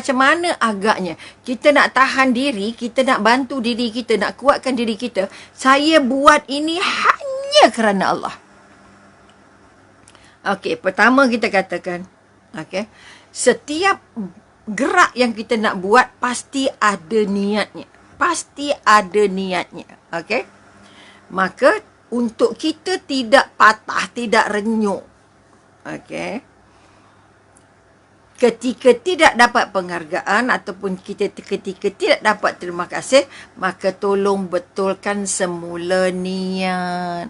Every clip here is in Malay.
macam mana agaknya kita nak tahan diri, kita nak bantu diri kita, nak kuatkan diri kita. Saya buat ini hanya kerana Allah. Okey, pertama kita katakan, okey, setiap gerak yang kita nak buat pasti ada niatnya. Pasti ada niatnya. Okey. Maka untuk kita tidak patah, tidak renyuk. Okey. Ketika tidak dapat penghargaan ataupun ketika tidak dapat terima kasih, maka tolong betulkan semula niat.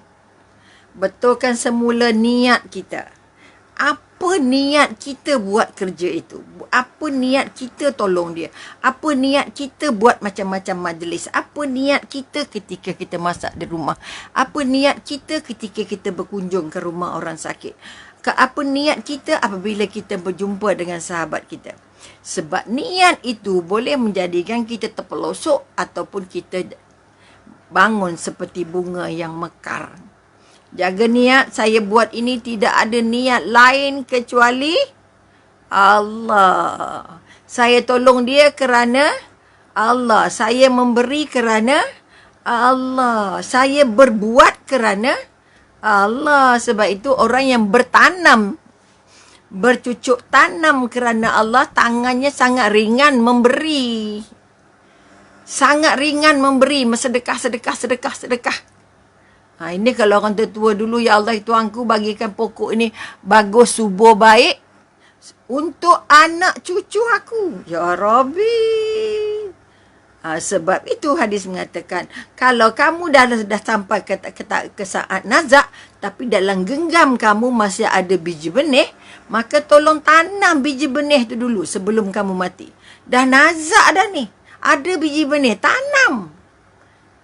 Betulkan semula niat kita. Apa niat kita buat kerja itu? Apa niat kita tolong dia? Apa niat kita buat macam-macam majlis? Apa niat kita ketika kita masak di rumah? Apa niat kita ketika kita berkunjung ke rumah orang sakit? Apa niat kita apabila kita berjumpa dengan sahabat kita? Sebab niat itu boleh menjadikan kita terpelosok ataupun kita bangun seperti bunga yang mekar. Jaga niat, saya buat ini tidak ada niat lain kecuali Allah. Saya tolong dia kerana Allah. Saya memberi kerana Allah. Saya berbuat kerana Allah. Sebab itu orang yang bertanam, bercucuk tanam kerana Allah, tangannya sangat ringan memberi. Sangat ringan memberi, sedekah. Ini kalau orang tua dulu, ya Allah Tuhanku bagikan pokok ini bagus, subur, baik untuk anak cucu aku. Ya Rabbi. Sebab itu hadis mengatakan, kalau kamu dah sampai ke saat nazak, tapi dalam genggam kamu masih ada biji benih, maka tolong tanam biji benih tu dulu sebelum kamu mati. Dah nazak dah ni, ada biji benih, tanam.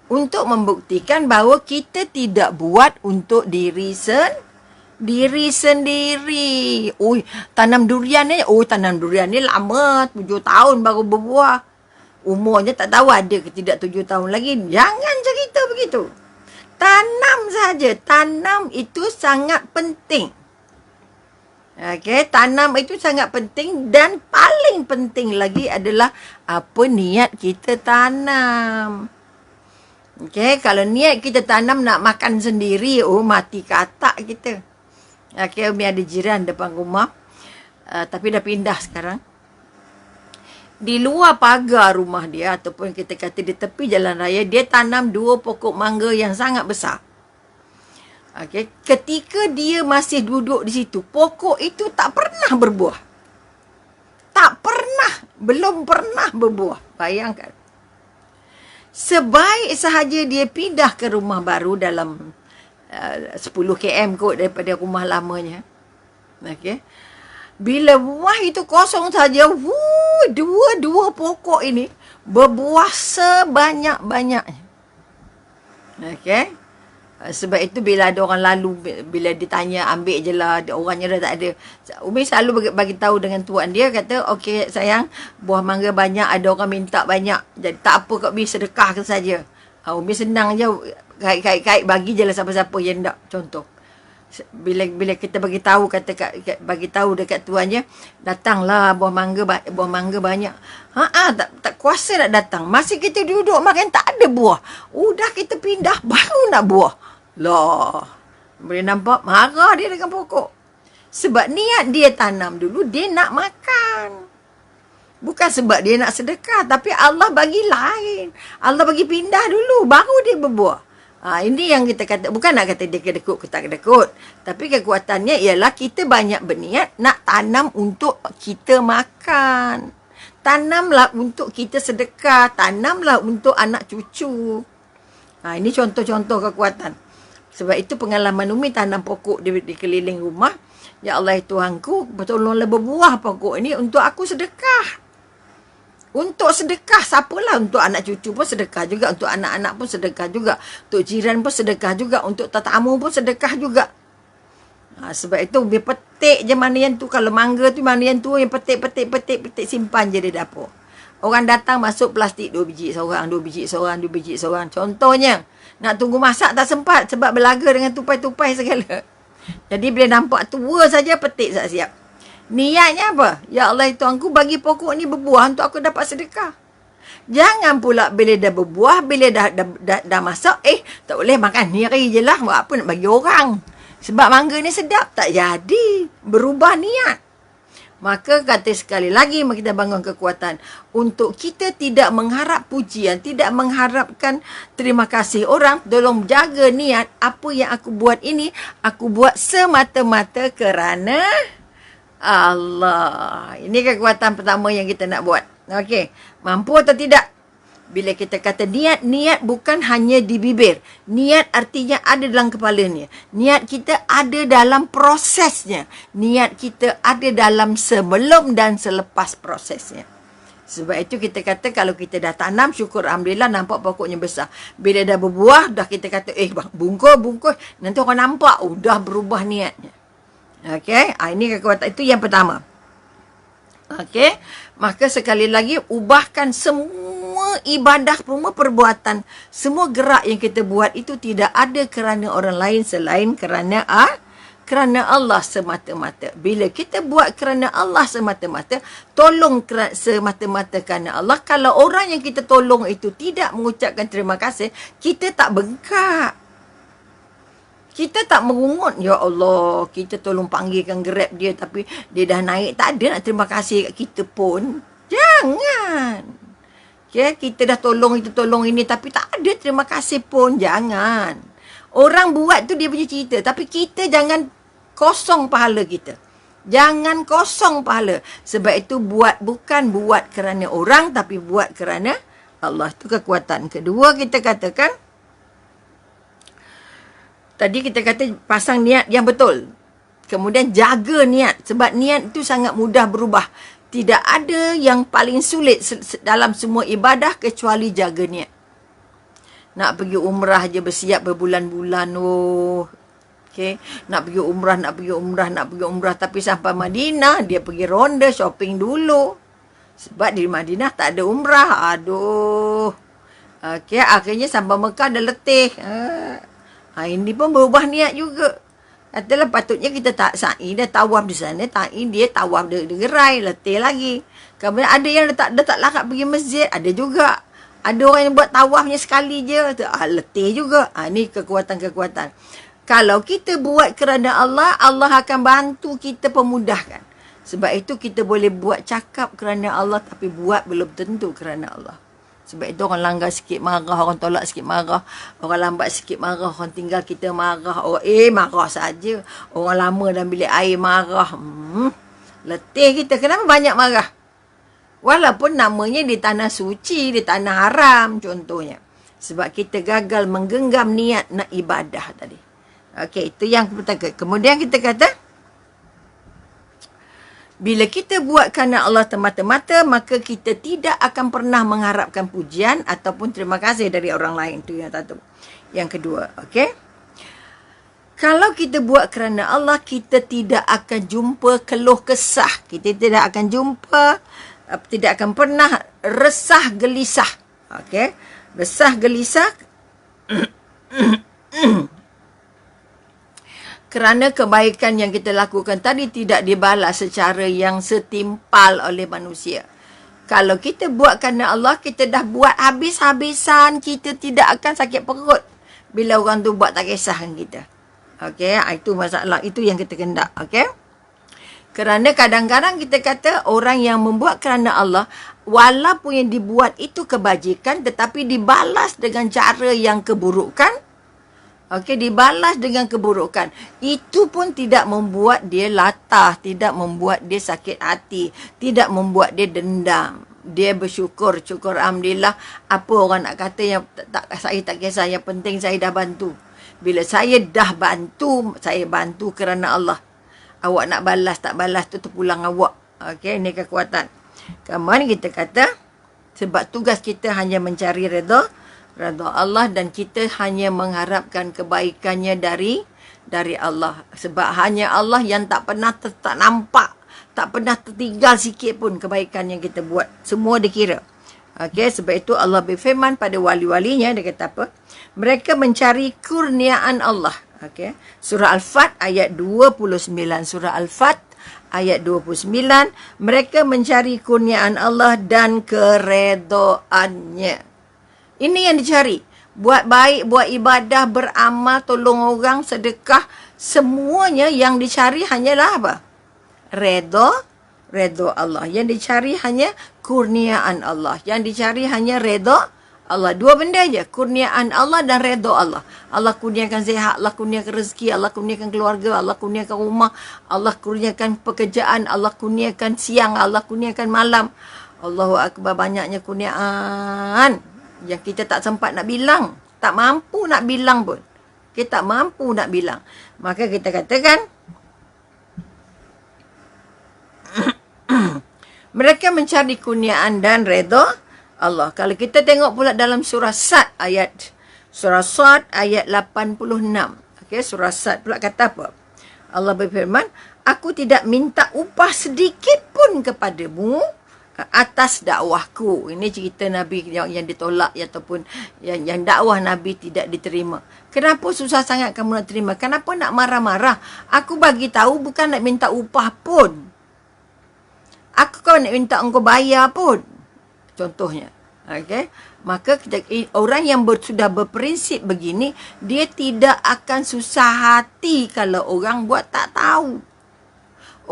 Untuk membuktikan bahawa kita tidak buat untuk diri sendiri. Tanam durian ni lama, 7 tahun baru berbuah. Umurnya tak tahu ada ke tidak 7 tahun lagi. Jangan cerita begitu. Tanam saja. Tanam itu sangat penting. Okey, tanam itu sangat penting dan paling penting lagi adalah apa niat kita tanam. Okey, kalau niat kita tanam nak makan sendiri, mati katak kita. Okey, Umi ada jiran depan rumah. Tapi dah pindah sekarang. Di luar pagar rumah dia ataupun kita kata di tepi jalan raya, dia tanam 2 pokok mangga yang sangat besar. Okey, ketika dia masih duduk di situ, pokok itu tak pernah berbuah. Belum pernah berbuah. Bayangkan. Sebaik sahaja dia pindah ke rumah baru dalam 10 km kot daripada rumah lamanya. Okey. Bila buah itu kosong saja, dua pokok ini berbuah sebanyak-banyaknya. Okey. Sebab itu bila ada orang lalu, bila ditanya, ambil je lah, orangnya dah tak ada. Umi selalu bagi tahu dengan tuan dia, kata, okey sayang, buah mangga banyak, ada orang minta banyak. Jadi tak apa Kak Umi, sedekah ke saja. Umi senang je, kait-kait bagi je lah siapa-siapa yang tak. Contoh. Bila kita bagi tahu dekat tuannya, datanglah buah mangga banyak. Tak kuasa nak datang. Masih kita duduk makan tak ada buah. Udah kita pindah baru nak buah. Lah. Boleh nampak marah dia dengan pokok. Sebab niat dia tanam dulu, dia nak makan. Bukan sebab dia nak sedekah, tapi Allah bagi lain. Allah bagi pindah dulu baru dia berbuah. Ini yang kita kata, bukan nak kata dia kedekut ke tak kedekut. Tapi kekuatannya ialah kita banyak berniat nak tanam untuk kita makan. Tanamlah untuk kita sedekah. Tanamlah untuk anak cucu. Ini contoh-contoh kekuatan. Sebab itu pengalaman Umi tanam pokok di keliling rumah. Ya Allah Tuhanku, tolonglah berbuah pokok ini untuk aku sedekah. Untuk sedekah, siapalah, untuk anak cucu pun sedekah juga, untuk anak-anak pun sedekah juga, untuk jiran pun sedekah juga, untuk tetamu pun sedekah juga. Sebab itu dia petik je mana yang tu. Kalau mangga tu mana yang tu, yang petik simpan je di dapur. Orang datang masuk plastik 2 biji seorang, 2 biji seorang. Contohnya, nak tunggu masak tak sempat sebab berlaga dengan tupai-tupai segala. Jadi bila nampak tua saja petik siap-siap. Niatnya apa? Ya Allah, Tuanku, bagi pokok ni berbuah untuk aku dapat sedekah. Jangan pula bila dah berbuah, bila dah masak, tak boleh makan sendiri je lah. Buat apa nak bagi orang? Sebab mangga ni sedap. Tak jadi. Berubah niat. Maka kata sekali lagi, kita bangun kekuatan. Untuk kita tidak mengharap pujian, tidak mengharapkan terima kasih orang, tolong jaga niat. Apa yang aku buat ini, aku buat semata-mata kerana Allah. Ini kekuatan pertama yang kita nak buat. Okey, mampu atau tidak? Bila kita kata niat, niat bukan hanya di bibir. Niat artinya ada dalam kepalanya. Niat kita ada dalam prosesnya. Niat kita ada dalam sebelum dan selepas prosesnya. Sebab itu kita kata kalau kita dah tanam, syukur Alhamdulillah nampak pokoknya besar. Bila dah berbuah, dah kita kata, bungkus. Nanti orang nampak, dah berubah niatnya. Okey, ini kekuatan itu yang pertama. Okey, maka sekali lagi ubahkan semua ibadah, semua perbuatan, semua gerak yang kita buat itu tidak ada kerana orang lain selain kerana Allah semata-mata. Bila kita buat kerana Allah semata-mata, tolong semata-mata kerana Allah. Kalau orang yang kita tolong itu tidak mengucapkan terima kasih, kita tak bengkak. Kita tak mengungut, ya Allah, kita tolong panggilkan Grab dia tapi dia dah naik, tak ada nak terima kasih kat kita pun. Jangan. Okay, kita dah tolong itu, tolong ini tapi tak ada terima kasih pun. Jangan. Orang buat tu dia punya cerita, tapi kita jangan kosong pahala kita. Jangan kosong pahala. Sebab itu bukan buat kerana orang tapi buat kerana Allah. Itu kekuatan kedua kita katakan. Tadi kita kata pasang niat yang betul. Kemudian jaga niat. Sebab niat itu sangat mudah berubah. Tidak ada yang paling sulit dalam semua ibadah kecuali jaga niat. Nak pergi umrah je bersiap berbulan-bulan. Okay. Nak pergi umrah. Tapi sampai Madinah, dia pergi ronda shopping dulu. Sebab di Madinah tak ada umrah. Aduh. Okay. Akhirnya sampai Mekah dah letih. Ini pun berubah niat juga. Katalah patutnya kita tak sa'i dah tawaf di sana. Dia tawaf dia gerai, letih lagi. Kemudian ada yang dah tak larat pergi masjid. Ada juga. Ada orang yang buat tawafnya sekali je. Letih juga. Ini kekuatan-kekuatan. Kalau kita buat kerana Allah, Allah akan bantu kita pemudahkan. Sebab itu kita boleh buat cakap kerana Allah, tapi buat belum tentu kerana Allah. Sebab itu orang langgar sikit marah, orang tolak sikit marah, orang lambat sikit marah, orang tinggal kita marah, marah saja. Orang lama dalam bilik air marah. Letih kita. Kenapa banyak marah? Walaupun namanya di tanah suci, di tanah haram contohnya. Sebab kita gagal menggenggam niat nak ibadah tadi. Okey, itu yang pertama. Kemudian kita kata, bila kita buat kerana Allah semata-mata, maka kita tidak akan pernah mengharapkan pujian ataupun terima kasih dari orang lain. Itu yang satu. Yang kedua, okey. Kalau kita buat kerana Allah, kita tidak akan jumpa keluh kesah. Kita tidak akan pernah resah gelisah. Okey. Resah gelisah kerana kebaikan yang kita lakukan tadi tidak dibalas secara yang setimpal oleh manusia. Kalau kita buat kerana Allah, kita dah buat habis-habisan, kita tidak akan sakit perut bila orang tu buat tak kisahkan kita. Okey, itu masalah. Itu yang kita kendak. Okey. Kerana kadang-kadang kita kata orang yang membuat kerana Allah, walaupun yang dibuat itu kebajikan, tetapi dibalas dengan cara yang keburukan. Okey, dibalas dengan keburukan. Itu pun tidak membuat dia latah, tidak membuat dia sakit hati, tidak membuat dia dendam. Dia bersyukur, syukur Alhamdulillah. Apa orang nak kata yang saya tak kisah, yang penting saya dah bantu. Bila saya dah bantu, saya bantu kerana Allah. Awak nak balas tak balas tu terpulang awak. Okey, ini kekuatan. Kemudian kita kata, sebab tugas kita hanya mencari redha Allah, dan kita hanya mengharapkan kebaikannya dari Allah. Sebab hanya Allah yang tak pernah tak nampak, tak pernah tertinggal sikit pun kebaikan yang kita buat. Semua dikira. Okey, sebab itu Allah berfirman pada wali-walinya, dia kata apa? Mereka mencari kurniaan Allah. Okey. Surah Al-Fat ayat 29. Surah Al-Fat ayat 29. Mereka mencari kurniaan Allah dan keredoannya. Ini yang dicari. Buat baik, buat ibadah, beramal, tolong orang, sedekah. Semuanya yang dicari hanyalah apa? Redha Allah. Yang dicari hanya kurniaan Allah. Yang dicari hanya redha Allah. Dua benda je. Kurniaan Allah dan redha Allah. Allah kurniakan sihat, Allah kurniakan rezeki, Allah kurniakan keluarga, Allah kurniakan rumah, Allah kurniakan pekerjaan, Allah kurniakan siang, Allah kurniakan malam. Allahu Akbar, banyaknya kurniaan yang kita tak sempat nak bilang. Tak mampu nak bilang pun. Kita tak mampu nak bilang. Maka kita katakan, mereka mencari kurniaan dan redha Allah. Kalau kita tengok pula dalam surah Sad ayat 86. Okey, surah Sad pula kata apa? Allah berfirman, aku tidak minta upah sedikit pun kepadamu atas dakwahku. Ini cerita Nabi yang ditolak ataupun yang dakwah Nabi tidak diterima. Kenapa susah sangat kamu nak terima? Kenapa nak marah-marah? Aku bagi tahu bukan nak minta upah pun. Aku kan nak minta engkau bayar pun. Contohnya. Okay? Maka orang yang sudah berprinsip begini, dia tidak akan susah hati kalau orang buat tak tahu.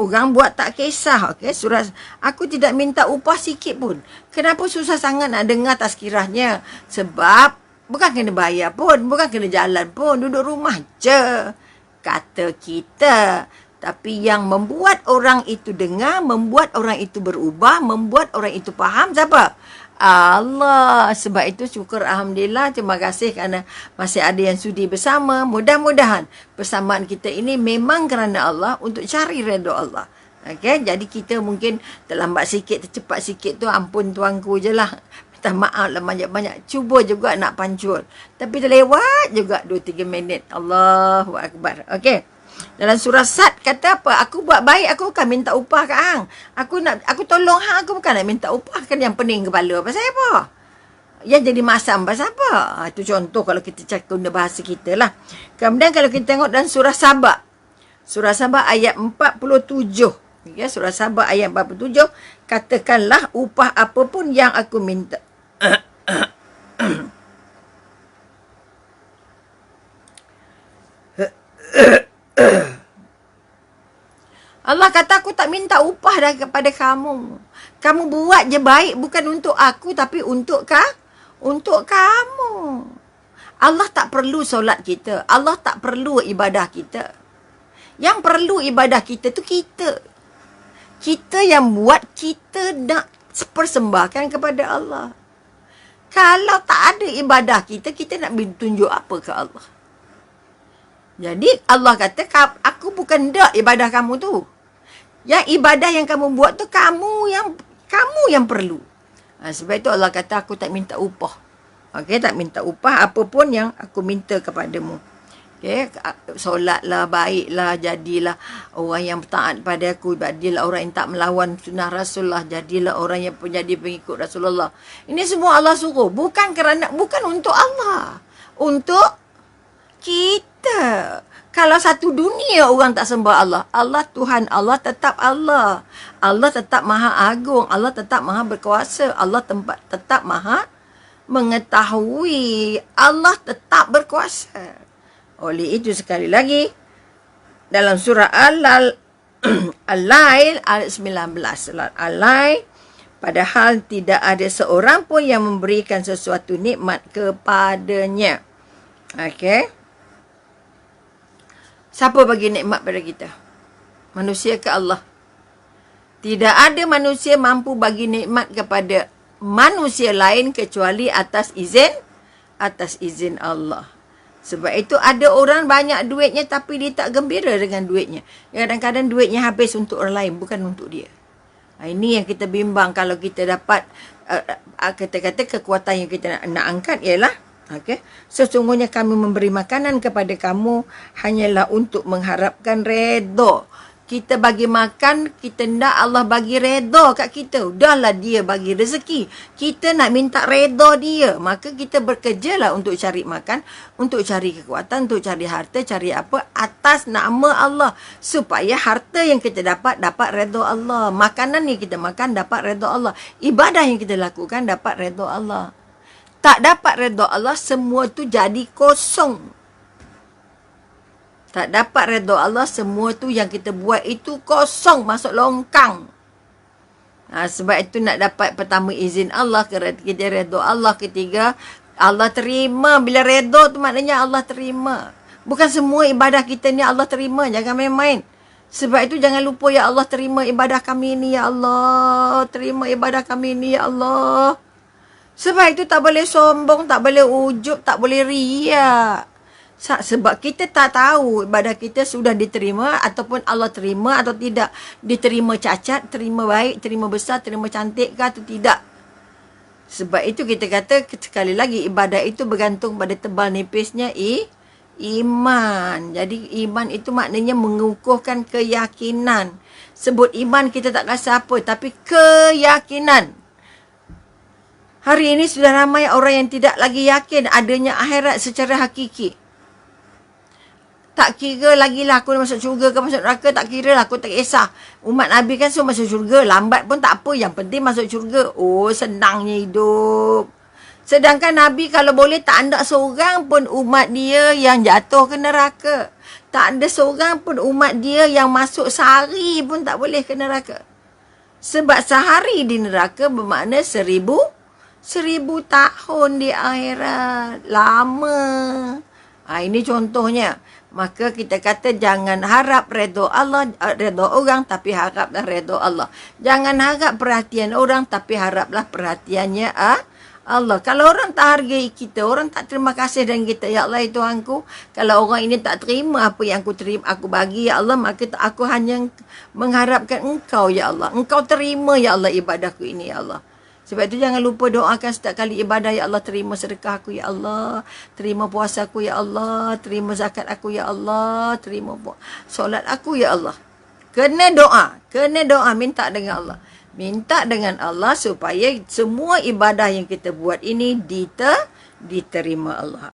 Orang buat tak kisah. Okay? Surah, aku tidak minta upah sikit pun. Kenapa susah sangat nak dengar tazkirahnya? Sebab bukan kena bayar pun. Bukan kena jalan pun. Duduk rumah je. Kata kita. Tapi yang membuat orang itu dengar, membuat orang itu berubah, membuat orang itu faham siapa? Allah. Sebab itu syukur Alhamdulillah. Terima kasih kerana masih ada yang sudi bersama. Mudah-mudahan persamaan kita ini memang kerana Allah, untuk cari redha Allah. Okay? Jadi kita mungkin terlambat sikit, tercepat sikit tu, ampun tuanku je lah. Minta maaf lah banyak-banyak. Cuba juga nak pancul. Tapi terlewat juga 2-3 minit. Allahu Akbar. Okay. Dalam surah Sad kata apa? Aku buat baik, aku bukan minta upah kat hang. Aku tolong hang, aku bukan nak minta upah. Kan yang pening kepala pasal apa? Yang jadi masam pasal apa? Itu contoh kalau kita cakap guna bahasa kita lah. Kemudian kalau kita tengok dalam surah Sabah. Surah Sabah ayat 47. Ya, surah Sabah ayat 47. Katakanlah upah apapun yang aku minta. Allah kata aku tak minta upah daripada kamu. Kamu buat je baik bukan untuk aku tapi untuk kamu. Allah tak perlu solat kita. Allah tak perlu ibadah kita. Yang perlu ibadah kita tu kita. Kita yang buat, kita nak persembahkan kepada Allah. Kalau tak ada ibadah kita, kita nak tunjuk apa ke Allah? Jadi Allah kata, aku bukan dak ibadah kamu tu. Yang ibadah yang kamu buat tu kamu yang perlu. Sebab itu Allah kata aku tak minta upah. Okey, tak minta upah apapun yang aku minta kepadamu. Okey, solatlah, baiklah, jadilah orang yang taat pada aku, jadilah orang yang tak melawan sunnah Rasulullah, jadilah orang yang menjadi pengikut Rasulullah. Ini semua Allah suruh, bukan untuk Allah. Untuk kita. Kalau satu dunia orang tak sembah Allah, Allah Tuhan, Allah tetap Allah. Allah tetap Maha Agung, Allah tetap Maha Berkuasa, Allah tetap Maha Mengetahui, Allah tetap berkuasa. Oleh itu sekali lagi dalam surah Al-Lail ayat 19. Al-Lail, padahal tidak ada seorang pun yang memberikan sesuatu nikmat kepadanya. Okey. Siapa bagi nikmat pada kita? Manusia ke Allah? Tidak ada manusia mampu bagi nikmat kepada manusia lain kecuali atas izin Allah. Sebab itu ada orang banyak duitnya tapi dia tak gembira dengan duitnya. Kadang-kadang duitnya habis untuk orang lain, bukan untuk dia. Ini yang kita bimbang kalau kita dapat kata-kata kekuatan yang kita nak angkat ialah sesungguhnya kami memberi makanan kepada kamu hanyalah untuk mengharapkan redha. Kita bagi makan, kita nak Allah bagi redha kat kita. Udahlah dia bagi rezeki. Kita nak minta redha dia. Maka kita bekerjalah untuk cari makan, untuk cari kekuatan, untuk cari harta, cari apa atas nama Allah. Supaya harta yang kita dapat redha Allah. Makanan yang kita makan dapat redha Allah. Ibadah yang kita lakukan dapat redha Allah. Tak dapat redha Allah, semua tu jadi kosong. Tak dapat redha Allah, semua tu yang kita buat itu kosong, masuk longkang. Sebab itu nak dapat pertama izin Allah, kita redha Allah. Ketiga, Allah terima. Bila redha tu maknanya Allah terima. Bukan semua ibadah kita ni Allah terima. Jangan main-main. Sebab itu jangan lupa, ya Allah terima ibadah kami ni, ya Allah. Terima ibadah kami ni, ya Allah. Sebab itu tak boleh sombong, tak boleh ujub, tak boleh riak. Sebab kita tak tahu ibadah kita sudah diterima ataupun Allah terima atau tidak. Diterima cacat, terima baik, terima besar, terima cantik ke atau tidak. Sebab itu kita kata sekali lagi, ibadah itu bergantung pada tebal nipisnya iman. Jadi iman itu maknanya mengukuhkan keyakinan. Sebut iman kita tak rasa apa, tapi keyakinan. Hari ini sudah ramai orang yang tidak lagi yakin adanya akhirat secara hakiki. Tak kira lagi lah aku masuk syurga ke masuk neraka, tak kira lah, aku tak kisah. Umat Nabi kan semua masuk syurga, lambat pun tak apa, yang penting masuk syurga. Oh, senangnya hidup. Sedangkan Nabi kalau boleh tak ada seorang pun umat dia yang jatuh ke neraka. Tak ada seorang pun umat dia yang masuk sehari pun tak boleh ke neraka. Sebab sehari di neraka bermakna 1000 tahun di akhirat. Lama. Ini contohnya. Maka kita kata jangan harap redha Allah, redha orang, tapi haraplah redha Allah. Jangan harap perhatian orang, tapi haraplah perhatiannya Allah. Kalau orang tak hargai kita, orang tak terima kasih dengan kita, ya Allah itu Tuhanku. Kalau orang ini tak terima apa yang aku terima, aku bagi, ya Allah, maka aku hanya mengharapkan Engkau, ya Allah. Engkau terima, ya Allah, ibadahku ini, ya Allah. Sebab itu jangan lupa doakan setiap kali ibadah, ya Allah, terima sedekah aku, ya Allah. Terima puasa aku, ya Allah. Terima zakat aku, ya Allah. Terima solat aku, ya Allah. Kena doa, minta dengan Allah. Minta dengan Allah supaya semua ibadah yang kita buat ini diterima Allah.